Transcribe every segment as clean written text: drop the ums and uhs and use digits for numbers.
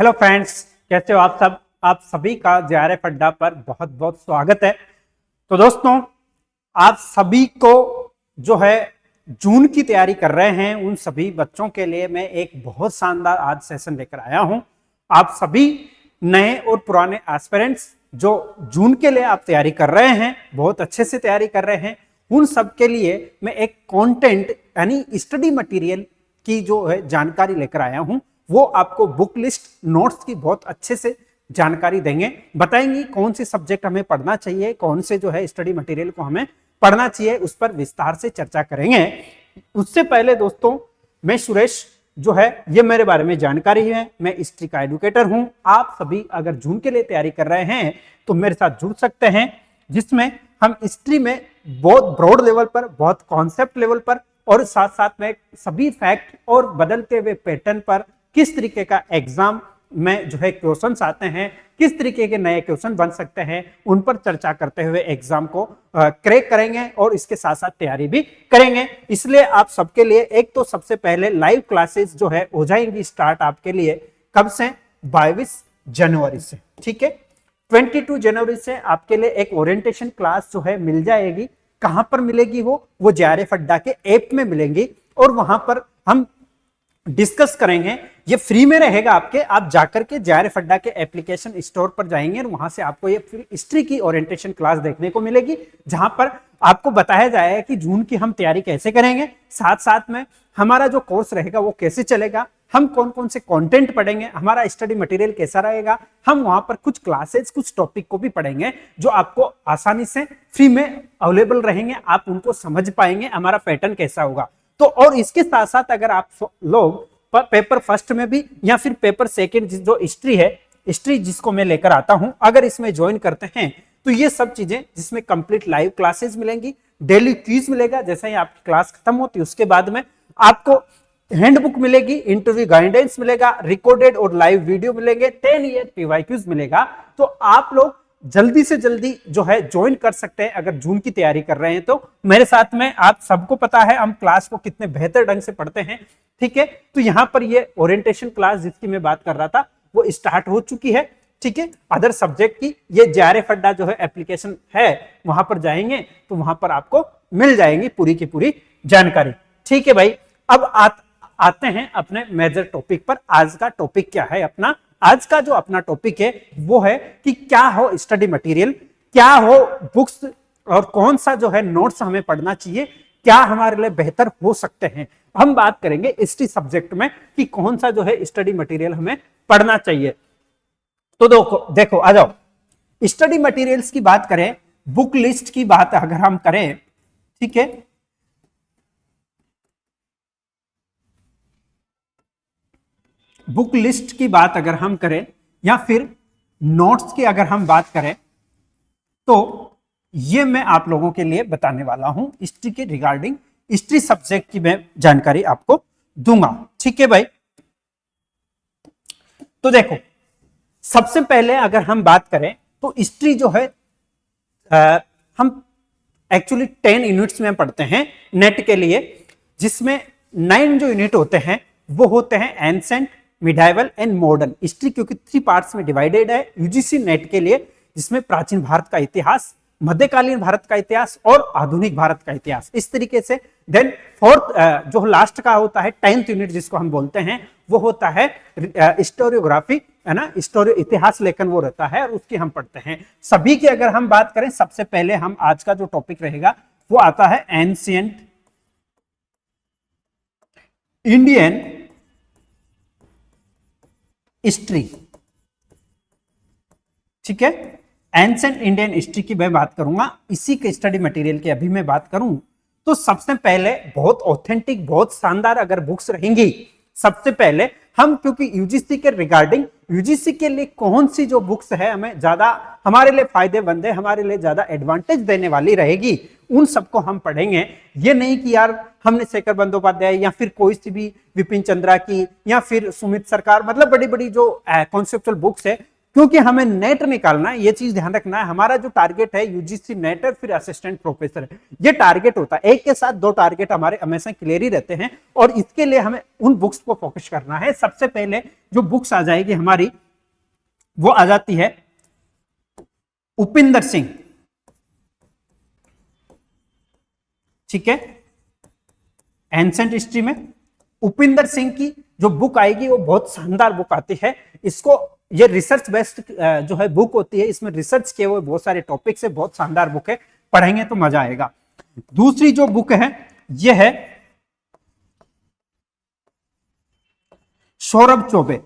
Hello friends, कैसे हो आप सब। आप सभी का जेआरएफ अड्डा पर बहुत बहुत स्वागत है। तो दोस्तों, आप सभी को जो है जून की तैयारी कर रहे हैं उन सभी बच्चों के लिए मैं एक बहुत शानदार आज सेशन लेकर आया हूं। आप सभी नए और पुराने एस्पिरेंट्स जो जून के लिए आप तैयारी कर रहे हैं, बहुत अच्छे से तैयारी कर रहे हैं, उन सब के लिए मैं एक कंटेंट यानी स्टडी मटेरियल की जो है जानकारी लेकर आया हूं। वो आपको बुक लिस्ट नोट्स की बहुत अच्छे से जानकारी देंगे, बताएंगे कौन से सब्जेक्ट हमें पढ़ना चाहिए, कौन से जो है स्टडी मटेरियल को हमें पढ़ना चाहिए, उस पर विस्तार से चर्चा करेंगे। उससे पहले दोस्तों, मैं सुरेश जो है ये मेरे बारे में जानकारी है, मैं हिस्ट्री का एडुकेटर हूं। आप सभी अगर जून के लिए तैयारी कर रहे हैं तो मेरे साथ जुड़ सकते हैं, जिसमें हम हिस्ट्री में बहुत ब्रॉड लेवल पर, बहुत कॉन्सेप्ट लेवल पर और साथ साथ में सभी फैक्ट और बदलते हुए पैटर्न पर किस तरीके का एग्जाम में जो है क्वेश्चंस आते हैं, किस तरीके के नए क्वेश्चन बन सकते हैं, उन पर चर्चा करते हुए एग्जाम को क्रैक करेंगे और इसके साथ साथ तैयारी भी करेंगे। इसलिए आप सबके लिए एक तो सबसे पहले लाइव क्लासेस जो है हो जाएंगी स्टार्ट आपके लिए कब से, 22 जनवरी से। ठीक है, 22 जनवरी से आपके लिए एक ओरिएंटेशन क्लास जो है मिल जाएगी। कहां पर मिलेगी? वो जेआरएफ अड्डा के ऐप में मिलेंगी और वहां पर हम डिस्कस करेंगे। ये फ्री में रहेगा आपके, आप जाकर के जेआरएफ अड्डा के एप्लीकेशन स्टोर पर जाएंगे और वहां से आपको ये हिस्ट्री की ओरिएंटेशन क्लास देखने को मिलेगी, जहां पर आपको बताया जाएगा कि जून की हम तैयारी कैसे करेंगे, साथ साथ में हमारा जो कोर्स रहेगा वो कैसे चलेगा, हम कौन कौन से कंटेंट पढ़ेंगे, हमारा स्टडी मटेरियल कैसा रहेगा। हम वहां पर कुछ क्लासेस, कुछ टॉपिक को भी पढ़ेंगे जो आपको आसानी से फ्री में अवेलेबल रहेंगे, आप उनको समझ पाएंगे, हमारा पैटर्न कैसा होगा। तो और इसके साथ साथ अगर आप लोग पेपर फर्स्ट में भी या फिर पेपर सेकंड जो हिस्ट्री है, हिस्ट्री जिसको मैं लेकर आता हूं, अगर इसमें ज्वाइन करते हैं तो ये सब चीजें जिसमें कंप्लीट लाइव क्लासेस मिलेंगी, डेली क्विज मिलेगा, जैसे ही आपकी क्लास खत्म होती है उसके बाद में आपको हैंडबुक मिलेगी, इंटरव्यू गाइडेंस मिलेगा, रिकॉर्डेड और लाइव वीडियो मिलेंगे, 10 ईयर पीवाईक्यूज मिलेगा। तो आप लोग जल्दी से जल्दी जो है ज्वाइन कर सकते हैं अगर जून की तैयारी कर रहे हैं तो। मेरे साथ में आप सबको पता है हम क्लास को कितने बेहतर ढंग से पढ़ते हैं। ठीक है, तो यहां पर ये ओरिएंटेशन क्लास जिसकी मैं बात कर रहा था वो स्टार्ट हो चुकी है। ठीक है, अदर सब्जेक्ट की ये जेआरएफ अड्डा जो है एप्लीकेशन है, वहां पर जाएंगे तो वहां पर आपको मिल जाएंगी पूरी की पूरी जानकारी। ठीक है भाई, अब आते हैं अपने मेजर टॉपिक पर। आज का टॉपिक क्या है अपना? आज का जो अपना टॉपिक है वो है कि क्या हो स्टडी मटेरियल, क्या हो बुक्स और कौन सा जो है नोट्स हमें पढ़ना चाहिए, क्या हमारे लिए बेहतर हो सकते हैं। हम बात करेंगे हिस्ट्री सब्जेक्ट में कि कौन सा जो है स्टडी मटेरियल हमें पढ़ना चाहिए। तो देखो आ जाओ, स्टडी मटेरियल्स की बात करें, बुक लिस्ट की बात अगर हम करें, ठीक है, बुक लिस्ट की बात अगर हम करें या फिर नोट्स की अगर हम बात करें तो ये मैं आप लोगों के लिए बताने वाला हूं हिस्ट्री के रिगार्डिंग, हिस्ट्री सब्जेक्ट की मैं जानकारी आपको दूंगा। ठीक है भाई, तो देखो सबसे पहले अगर हम बात करें तो हिस्ट्री जो है हम एक्चुअली 10 यूनिट्स में पढ़ते हैं नेट के लिए, जिसमें 9 जो यूनिट होते हैं वो होते हैं ancient, medieval and modern history, क्योंकि 3 पार्ट्स में डिवाइडेड है यूजीसी नेट के लिए, जिसमें प्राचीन भारत का इतिहास, मध्यकालीन भारत का इतिहास और आधुनिक भारत का इतिहास, इस तरीके से। देन फोर्थ जो लास्ट का होता है 10th यूनिट जिसको हम बोलते हैं, वो होता है हिस्टोरियोग्राफी, है ना, हिस्टोरियो इतिहास लेखन वो रहता है और उसकी हम पढ़ते हैं। सभी की अगर हम बात करें, सबसे पहले हम आज का जो टॉपिक रहेगा वो आता है एंशिएंट इंडियन हिस्ट्री। ठीक है, एंशिएंट इंडियन हिस्ट्री की मैं बात करूंगा, इसी के स्टडी मटेरियल की अभी मैं बात करूं तो सबसे पहले बहुत ऑथेंटिक, बहुत शानदार अगर बुक्स रहेंगी, सबसे पहले हम, क्योंकि यूजीसी के रिगार्डिंग, यूजीसी के लिए कौन सी जो बुक्स है हमें ज्यादा हमारे लिए फायदेमंद है, हमारे लिए ज्यादा एडवांटेज देने वाली रहेगी, उन सबको हम पढ़ेंगे। ये नहीं कि यार हमने शेखर बंदोपाध्याय या फिर कोई सी भी विपिन चंद्रा की या फिर सुमित सरकार, मतलब बड़ी बड़ी जो कॉन्सेप्चुअल बुक्स है क्योंकि हमें नेट निकालना है, ये चीज ध्यान रखना है। हमारा जो टारगेट है यूजीसी नेट है, फिर असिस्टेंट प्रोफेसर है, ये टारगेट होता है। एक के साथ दो टारगेट हमारे हमेशा क्लियर ही रहते हैं, और इसके लिए हमें उन बुक्स को फोकस करना है। सबसे पहले जो बुक्स आ जाएगी हमारी, वो आ जाती है उपिंदर सिंह, ठीक है, एंसेंट हिस्ट्री में उपिंदर सिंह की जो बुक आएगी वो बहुत शानदार बुक आती है। इसको ये रिसर्च बेस्ड जो है बुक होती है, इसमें रिसर्च किए हुए बहुत सारे टॉपिक्स है, बहुत शानदार बुक है, पढ़ेंगे तो मजा आएगा। दूसरी जो बुक है ये है सौरभ चौबे,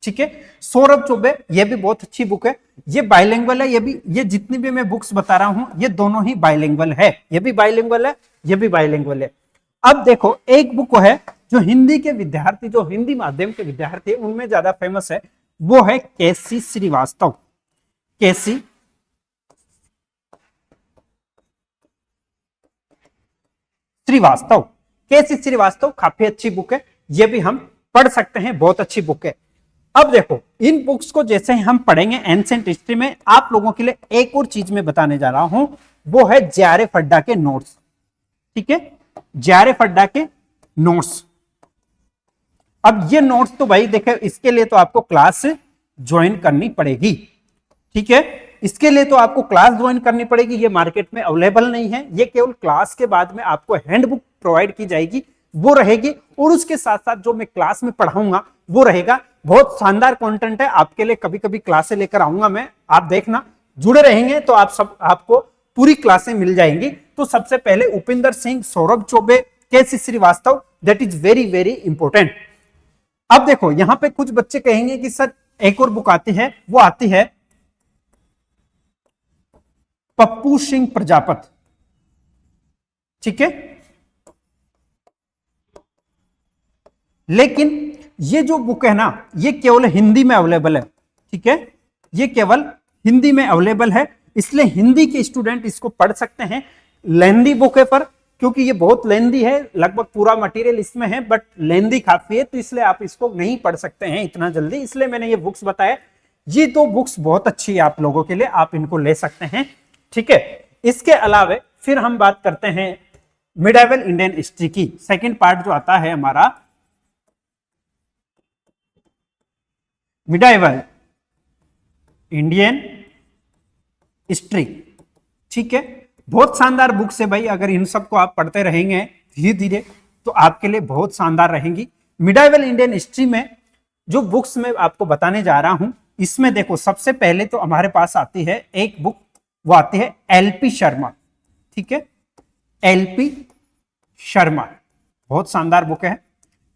ठीक है, सौरभ चौबे, ये भी बहुत अच्छी बुक है, ये बाइलिंगुअल है, ये जितनी भी मैं बुक्स बता रहा हूं ये दोनों ही बाइलिंगुअल है, ये भी बाइलिंगुअल है, ये भी बाइलिंगुअल है। अब देखो एक बुक है जो हिंदी के विद्यार्थी, जो हिंदी माध्यम के विद्यार्थी उनमें ज्यादा फेमस है, वो है केसी श्रीवास्तव, केसी श्रीवास्तव, केसी श्रीवास्तव काफी अच्छी बुक है, ये भी हम पढ़ सकते हैं, बहुत अच्छी बुक है। अब देखो इन बुक्स को जैसे ही हम पढ़ेंगे एंसेंट हिस्ट्री में, आप लोगों के लिए एक और चीज मैं बताने जा रहा हूं, वो है जेआरएफ अड्डा के नोट्स, ठीक है, जेआरएफ अड्डा के नोट्स। अब ये नोट्स तो भाई देखे, इसके लिए तो आपको क्लास ज्वाइन करनी पड़ेगी, ठीक है, इसके लिए तो आपको क्लास ज्वाइन करनी पड़ेगी, ये मार्केट में अवेलेबल नहीं है, ये केवल क्लास के बाद में आपको हैंडबुक प्रोवाइड की जाएगी, वो रहेगी, और उसके साथ साथ जो मैं क्लास में पढ़ाऊंगा वो रहेगा। बहुत शानदार कंटेंट है आपके लिए, कभी कभी क्लासें लेकर आऊंगा मैं, आप देखना, जुड़े रहेंगे तो आपको पूरी क्लासें मिल जाएंगी। तो सबसे पहले Upinder Singh, Saurabh Chaubey, KC Srivastava, that is very very important. अब देखो यहां पे कुछ बच्चे कहेंगे कि सर एक और बुक आती है, वो आती है पप्पू सिंह प्रजापत, ठीक है, लेकिन ये जो बुक है ना ये केवल हिंदी में अवेलेबल है, ठीक है, ये केवल हिंदी में अवेलेबल है, इसलिए हिंदी के स्टूडेंट इसको पढ़ सकते हैं। लेंदी बुक है पर, क्योंकि ये बहुत लेंदी है, लगभग पूरा मटेरियल इसमें है, बट लेंदी काफी है, तो इसलिए आप इसको नहीं पढ़ सकते हैं इतना जल्दी, इसलिए मैंने ये बुक्स बताया। ये दो बुक्स बहुत अच्छी है आप लोगों के लिए, आप इनको ले सकते हैं, ठीक है। इसके अलावा फिर हम बात करते हैं मिडाइवल इंडियन हिस्ट्री की, सेकंड पार्ट जो आता है हमारा मिडाइवल इंडियन हिस्ट्री, ठीक है, बहुत शानदार बुक्स है भाई, अगर इन सबको आप पढ़ते रहेंगे धीरे धीरे तो आपके लिए बहुत शानदार रहेंगी। मिडाइवल इंडियन हिस्ट्री में जो बुक्स मैं आपको बताने जा रहा हूं, इसमें देखो सबसे पहले तो हमारे पास आती है एक बुक, वो आती है एलपी शर्मा, ठीक है, एलपी शर्मा, बहुत शानदार बुक है,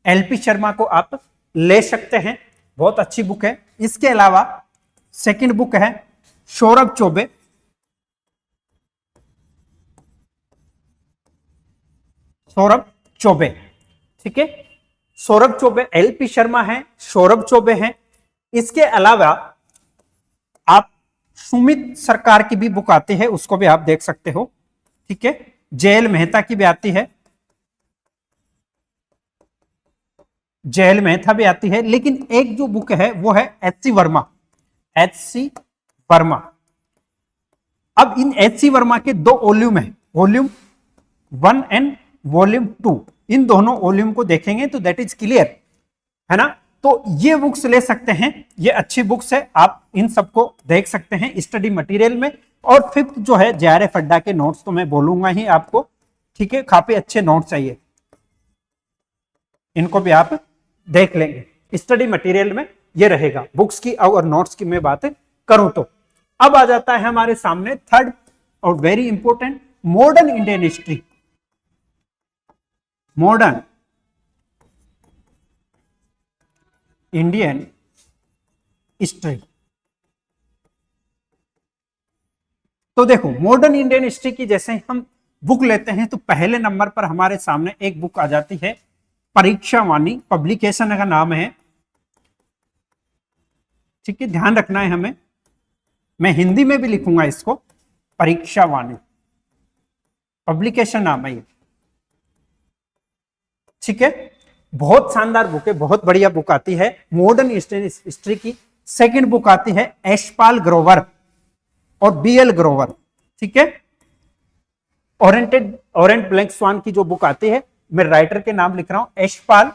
एलपी शर्मा को आप ले सकते हैं, बहुत अच्छी बुक है। इसके अलावा सेकंड बुक है सौरभ चौबे, सौरभ चौबे, ठीक है, सौरभ चौबे, एलपी शर्मा है, सौरभ चौबे हैं। इसके अलावा आप सुमित सरकार की भी बुक आती है, उसको भी आप देख सकते हो, ठीक है, जेएल मेहता की भी आती है, जेएल मेहता भी आती है, लेकिन एक जो बुक है वो है एचसी वर्मा, एचसी वर्मा। अब इन एचसी वर्मा के दो वॉल्यूम है, वॉल्यूम 1 एंड वॉल्यूम 2, इन दोनों वॉल्यूम को देखेंगे तो दैट इज क्लियर है ना, तो ये बुक्स ले सकते हैं, ये अच्छी बुक्स है, आप इन सबको देख सकते हैं स्टडी मटेरियल में। और फिफ्थ जो है जेआरएफ अड्डा के नोट्स तो मैं बोलूंगा ही आपको, ठीक है, काफी अच्छे नोट्स चाहिए, इनको भी आप देख लेंगे, स्टडी मटेरियल में ये रहेगा बुक्स की और नोट्स की मैं बात करूं तो। अब आ जाता है हमारे सामने थर्ड और very important, modern Indian history, modern Indian history. तो देखो मॉडर्न इंडियन हिस्ट्री की जैसे हम बुक लेते हैं तो पहले नंबर पर हमारे सामने एक बुक आ जाती है परीक्षा वाणी, पब्लिकेशन का नाम है, ठीक है, ध्यान रखना है हमें, मैं हिंदी में भी लिखूंगा इसको, परीक्षा वाणी पब्लिकेशन नाम है ये, ठीक है। बहुत शानदार बुक है, बहुत बढ़िया बुक आती है, मॉडर्न ईस्टर्न हिस्ट्री की। सेकंड बुक आती है यशपाल ग्रोवर और बीएल ग्रोवर, ठीक है। ओरेंट ब्लैंक स्वान की जो बुक आती है, मैं राइटर के नाम लिख रहा हूं, Yashpal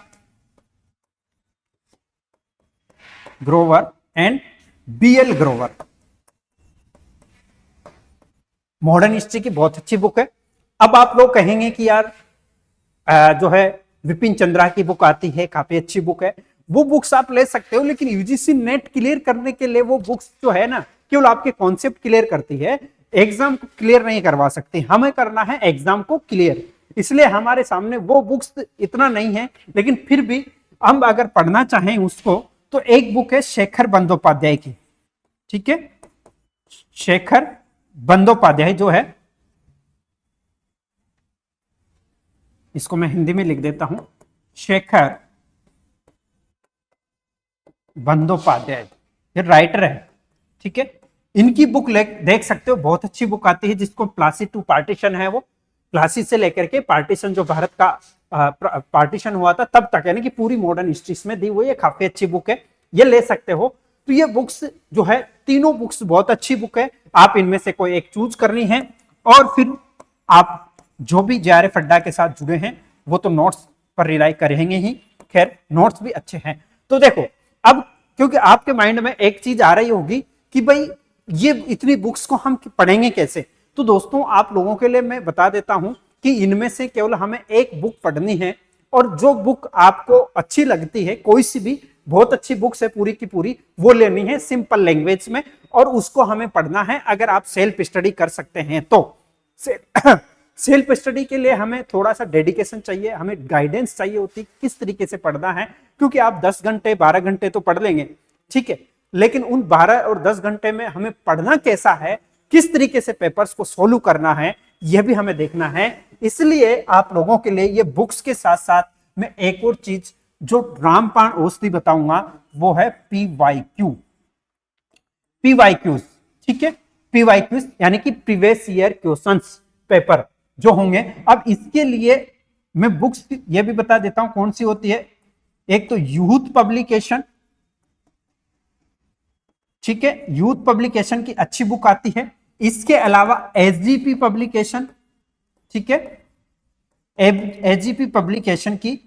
Grover and BL Grover. Modern history की बहुत अच्छी बुक है। अब आप लोग कहेंगे कि यार जो है विपिन चंद्रा की बुक आती है, काफी अच्छी बुक है, वो बुक्स आप ले सकते हो, लेकिन यूजीसी नेट क्लियर करने के लिए वो बुक्स जो है ना केवल आपके कॉन्सेप्ट क्लियर करती है, एग्जाम को क्लियर नहीं करवा सकती। हमें करना है एग्जाम को क्लियर, इसलिए हमारे सामने वो बुक्स इतना नहीं है, लेकिन फिर भी हम अगर पढ़ना चाहें उसको तो एक बुक है शेखर बंदोपाध्याय की, ठीक है। शेखर बंदोपाध्याय जो है, इसको मैं हिंदी में लिख देता हूं, शेखर बंदोपाध्याय, ये राइटर है, ठीक है। इनकी बुक देख सकते हो, बहुत अच्छी बुक आती है, जिसको प्लासी टू पार्टीशन है, वो प्लासी से लेकर के पार्टीशन, जो भारत का पार्टीशन हुआ था तब तक, यानी कि पूरी मॉडर्न हिस्ट्री में दी हुई है, काफी अच्छी बुक है, ये ले सकते हो। तो ये बुक्स जो है, तीनों बुक्स बहुत अच्छी बुक है, आप इनमें से कोई एक चूज करनी है, और फिर आप जो भी जेआरएफ अड्डा के साथ जुड़े हैं वो तो नोट्स पर रिलाई करेंगे ही, खैर नोट्स भी अच्छे हैं। तो देखो, अब क्योंकि आपके माइंड में एक चीज आ रही होगी कि भाई ये इतनी बुक्स को हम पढ़ेंगे कैसे, तो दोस्तों आप लोगों के लिए मैं बता देता हूं कि इनमें से केवल हमें एक बुक पढ़नी है, और जो बुक आपको अच्छी लगती है, कोई सी भी बहुत अच्छी बुक्स है पूरी की पूरी, वो लेनी है सिंपल लैंग्वेज में, और उसको हमें पढ़ना है। अगर आप सेल्फ स्टडी कर सकते हैं तो सेल्फ स्टडी के लिए हमें थोड़ा सा डेडिकेशन चाहिए, हमें गाइडेंस चाहिए होती किस तरीके से पढ़ना है, क्योंकि आप 10 घंटे 12 घंटे तो पढ़ लेंगे, ठीक है, लेकिन उन 12 और 10 घंटे में हमें पढ़ना कैसा है, किस तरीके से पेपर्स को सोल्व करना है, यह भी हमें देखना है। इसलिए आप लोगों के लिए ये बुक्स के साथ साथ मैं एक और चीज जो रामपाल औषधि बताऊंगा, वो है पीवाईक्यू, पीवाईक्यूज, ठीक है। पीवाईक्यूज यानी कि प्रीवियस ईयर क्वेश्चंस पेपर जो होंगे। अब इसके लिए मैं बुक्स ये भी बता देता हूं कौन सी होती है। एक तो यूथ पब्लिकेशन, ठीक है, यूथ पब्लिकेशन की अच्छी बुक आती है। इसके अलावा एसजीपी पब्लिकेशन, ठीक है, एसजीपी पब्लिकेशन की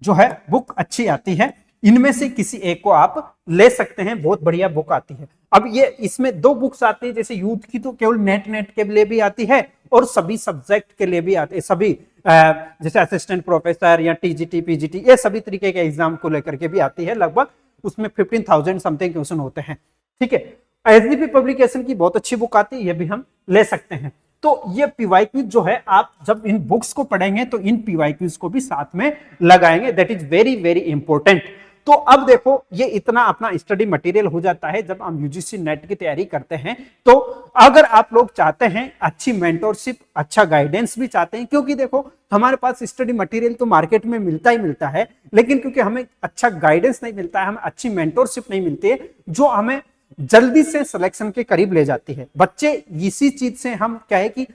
जो है बुक अच्छी आती है। इनमें से किसी एक को आप ले सकते हैं, बहुत बढ़िया बुक आती है। अब ये इसमें दो बुक्स आती है, जैसे यूथ की तो केवल नेट के लिए भी आती है और सभी सब्जेक्ट के लिए भी आती है, सभी जैसे असिस्टेंट प्रोफेसर या टीजीटी पीजीटी ये सभी तरीके के एग्जाम को लेकर के भी आती है। लगभग उसमें 15,000 समथिंग क्वेश्चन होते हैं, ठीक है। एसडीपी पब्लिकेशन की बहुत अच्छी बुक आती है, ये भी हम ले सकते हैं। तो ये पीवाईक्यूज जो है, आप जब इन बुक्स को पढ़ेंगे तो इन पीवाईक्यूज को भी साथ में लगाएंगे, that is very very important. तो अब देखो, ये इतना अपना स्टडी मटेरियल हो जाता है जब हम यूजीसी नेट की तैयारी करते हैं। तो अगर आप लोग चाहते हैं अच्छी मेंटोरशिप, अच्छा गाइडेंस भी चाहते हैं, क्योंकि देखो हमारे पास स्टडी मटेरियल तो मार्केट में मिलता ही मिलता है, लेकिन क्योंकि हमें अच्छा गाइडेंस नहीं मिलता है, हमें अच्छी मेंटोरशिप नहीं मिलती है जो हमें जल्दी से सिलेक्शन के करीब ले जाती है। बच्चे इसी चीज से हम क्या है कि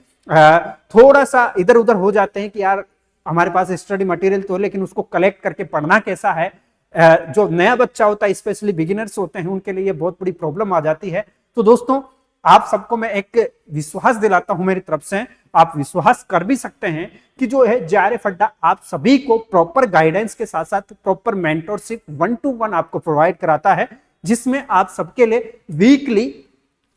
थोड़ा सा इधर उधर हो जाते हैं कि यार हमारे पास स्टडी मटेरियल तो है, लेकिन उसको कलेक्ट करके पढ़ना कैसा है। जो नया बच्चा होता है, स्पेशली बिगिनर्स होते हैं, उनके लिए ये बहुत बड़ी प्रॉब्लम आ जाती है। तो दोस्तों आप सबको मैं एक विश्वास दिलाता हूं मेरी तरफ से, आप विश्वास कर भी सकते हैं कि जो है जेआरएफ अड्डा आप सभी को प्रॉपर गाइडेंस के साथ साथ प्रॉपर मेंटोरशिप 1-to-1 आपको प्रोवाइड कराता है, जिसमें आप सबके लिए वीकली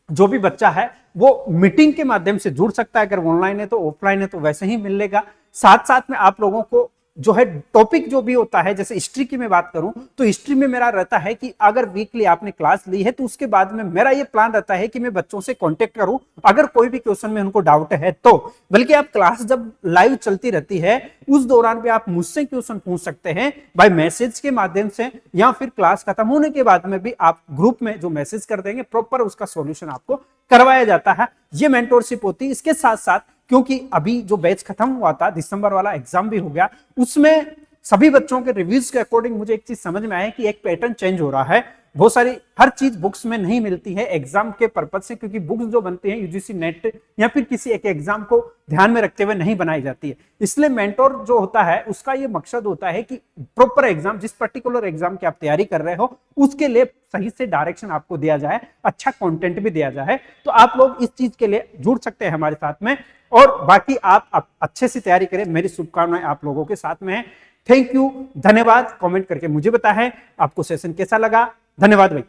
जो भी बच्चा है वो मीटिंग के माध्यम से जुड़ सकता है। अगर ऑनलाइन है तो ऑफलाइन है तो वैसे ही मिलेगा। साथ साथ में आप लोगों को जो है टॉपिक जो भी होता है, जैसे हिस्ट्री की मैं बात करूं तो हिस्ट्री में मेरा रहता है कि अगर वीकली आपने क्लास ली है तो उसके बाद में मेरा ये प्लान रहता है कि मैं बच्चों से कांटेक्ट करूं अगर कोई भी क्वेश्चन में उनको डाउट है तो। बल्कि आप क्लास जब लाइव चलती रहती है उस दौरान भी आप मुझसे क्वेश्चन पूछ सकते हैं बाय मैसेज के माध्यम से, या फिर क्लास खत्म होने के बाद में भी आप ग्रुप में जो मैसेज कर देंगे प्रॉपर उसका सॉल्यूशन आपको करवाया जाता है। ये मेंटोरशिप होती है। इसके साथ साथ क्योंकि अभी जो बैच खत्म हुआ था, दिसंबर वाला एग्जाम भी हो गया, उसमें सभी बच्चों के रिव्यूज के अकॉर्डिंग मुझे एक चीज समझ में आया कि एक पैटर्न चेंज हो रहा है। बहुत सारी हर चीज बुक्स में नहीं मिलती है एग्जाम के पर्पज से, क्योंकि बुक्स जो बनती हैं यूजीसी नेट या फिर किसी एक एग्जाम को ध्यान में रखते हुए नहीं बनाई जाती है। इसलिए मेंटोर जो होता है उसका ये मकसद होता है कि प्रॉपर एग्जाम, जिस पर्टिकुलर एग्जाम की आप तैयारी कर रहे हो उसके लिए सही से डायरेक्शन आपको दिया जाए, अच्छा कंटेंट भी दिया जाए। तो आप लोग इस चीज के लिए जुड़ सकते हैं हमारे साथ में, और बाकी आप अच्छे से तैयारी करें, मेरी शुभकामनाएं आप लोगों के साथ में है। थैंक यू, धन्यवाद। कमेंट करके मुझे बताएं आपको सेशन कैसा लगा। धन्यवाद भाई।